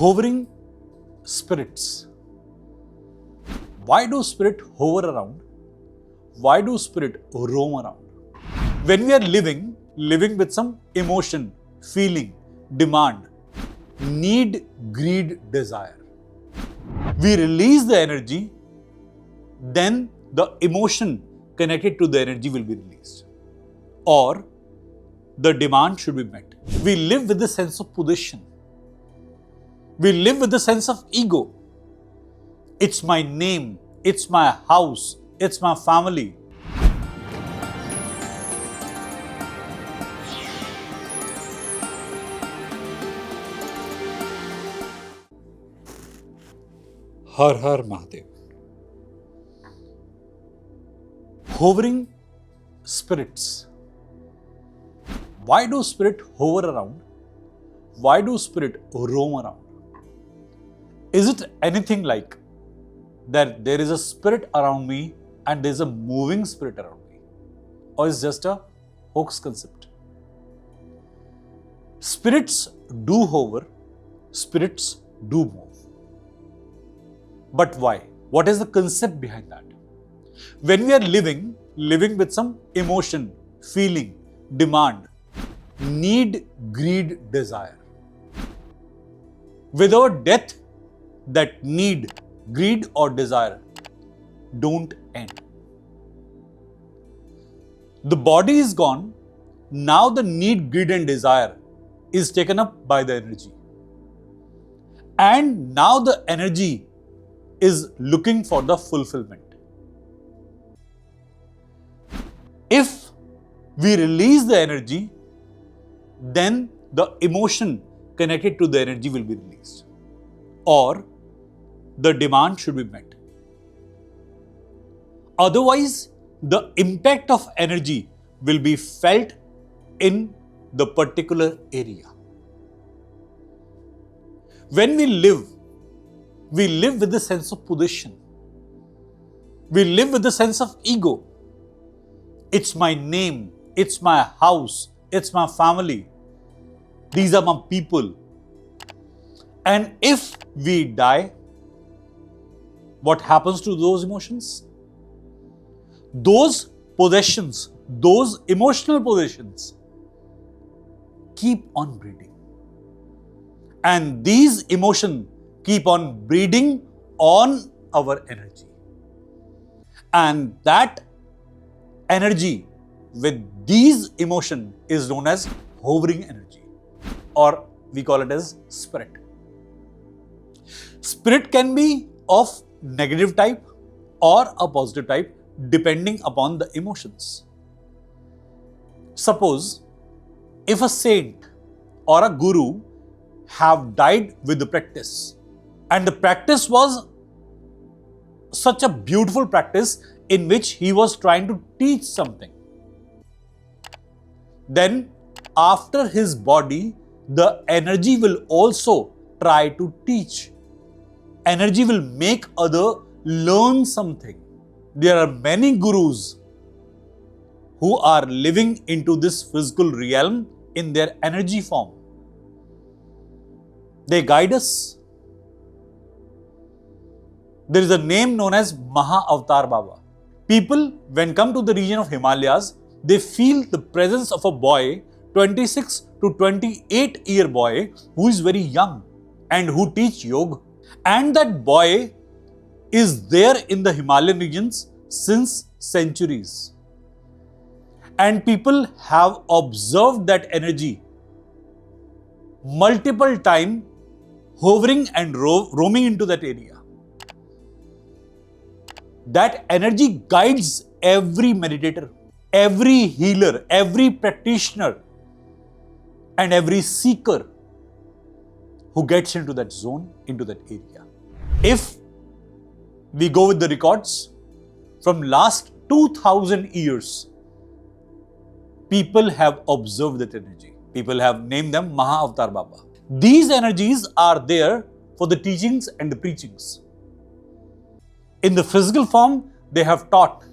Hovering spirits. Why do spirits hover around? Why do spirits roam around? When we are living with some emotion, feeling, demand, need, greed, desire. We release the energy, then the emotion connected to the energy will be released. Or the demand should be met. We live with the sense of position. We live with the sense of ego. It's my name, it's my house, it's my family. Har Har Mahadev. Hovering spirits. Why do spirits hover around? Why do spirits roam around? Is it anything like that there is a spirit around me and there is a moving spirit around me? Or is it just a hoax concept? Spirits do hover, spirits do move. But why? What is the concept behind that? When we are living with some emotion, feeling, demand, need, greed, desire. Without death, that need, greed or desire don't end. The body is gone, now the need, greed and desire is taken up by the energy. And now the energy is looking for the fulfillment. If we release the energy, then the emotion connected to the energy will be released. Or the demand should be met. Otherwise, the impact of energy will be felt in the particular area. When we live with the sense of position. We live with the sense of ego. It's my name, it's my house, it's my family. These are my people. And if we die, what happens to those emotions? Those possessions, those emotional possessions keep on breeding. And these emotions keep on breeding on our energy. And that energy with these emotions is known as hovering energy, or we call it as spirit. Spirit can be of negative type or a positive type depending upon the emotions. Suppose if a saint or a guru have died with the practice, and the practice was such a beautiful practice in which he was trying to teach something. Then after his body, the energy will also try to teach. Energy will make other learn something. There are many gurus who are living into this physical realm in their energy form. They guide us. There is a name known as Maha-Avatar Baba. People, when come to the region of Himalayas, they feel the presence of a boy, 26 to 28 year boy, who is very young and who teach yoga. And that boy is there in the Himalayan regions since centuries. And people have observed that energy multiple times hovering and roaming into that area. That energy guides every meditator, every healer, every practitioner, and every seeker who gets into that zone, into that area. If we go with the records from last 2000 years, people have observed that energy. People have named them Maha-Avatar Baba. These energies are there for the teachings and the preachings. In the physical form, they have taught,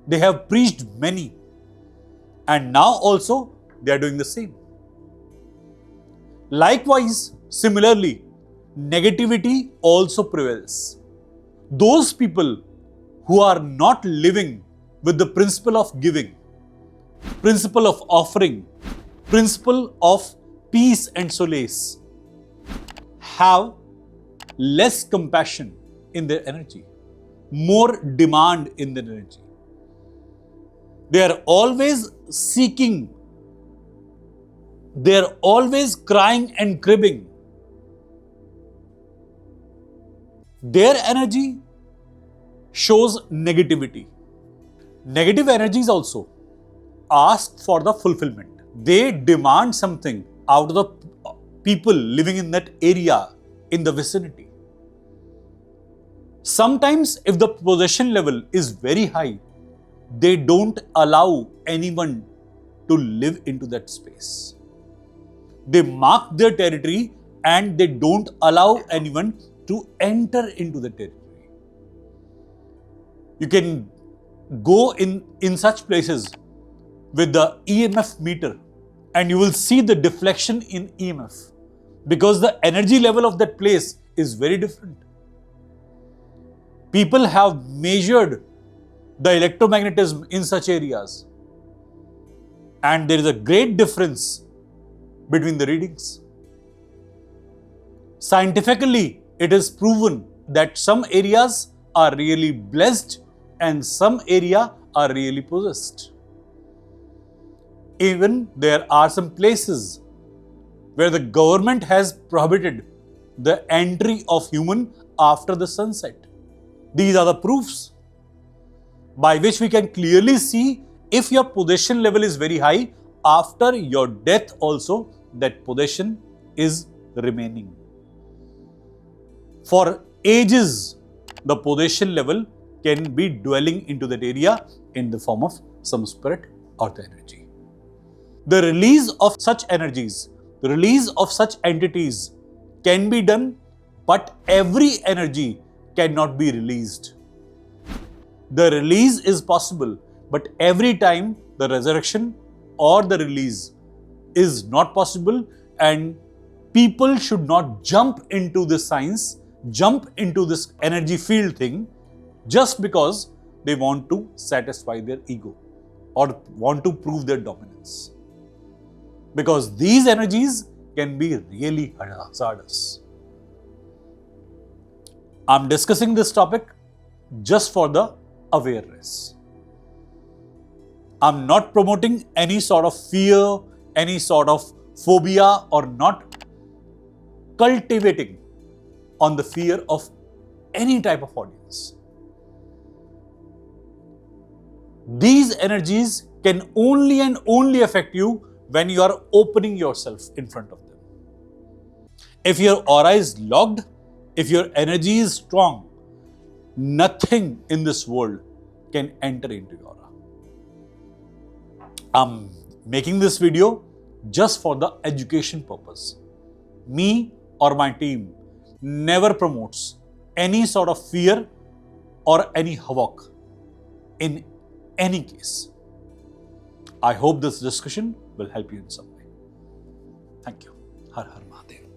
they have preached many, and now also they are doing the same. Likewise, similarly, negativity also prevails. Those people who are not living with the principle of giving, principle of offering, principle of peace and solace, have less compassion in their energy, more demand in their energy. They are always seeking, they are always crying and cribbing. Their energy shows negativity. Negative energies also ask for the fulfillment. They demand something out of the people living in that area, in the vicinity. Sometimes if the possession level is very high, they don't allow anyone to live into that space. They mark their territory and they don't allow anyone to enter into the territory. You can go in such places with the EMF meter and you will see the deflection in EMF because the energy level of that place is very different. People have measured the electromagnetism in such areas and there is a great difference between the readings. Scientifically, it is proven that some areas are really blessed and some area are really possessed. Even there are some places where the government has prohibited the entry of human after the sunset. These are the proofs by which we can clearly see if your possession level is very high, after your death also that possession is remaining. For ages, the possession level can be dwelling into that area in the form of some spirit or the energy. The release of such energies, the release of such entities can be done, but every energy cannot be released. The release is possible, but every time the resurrection or the release is not possible, and people should not jump into this science, jump into this energy field thing just because they want to satisfy their ego or want to prove their dominance. Because these energies can be really hazardous. I'm discussing this topic just for the awareness. I'm not promoting any sort of fear, any sort of phobia, or not cultivating on the fear of any type of audience. These energies can only and only affect you when you are opening yourself in front of them. If your aura is locked, if your energy is strong, nothing in this world can enter into your aura. I'm making this video just for the education purpose. Me or my team never promotes any sort of fear or any havoc in any case. I hope this discussion will help you in some way. Thank you. Har Har Mahadev.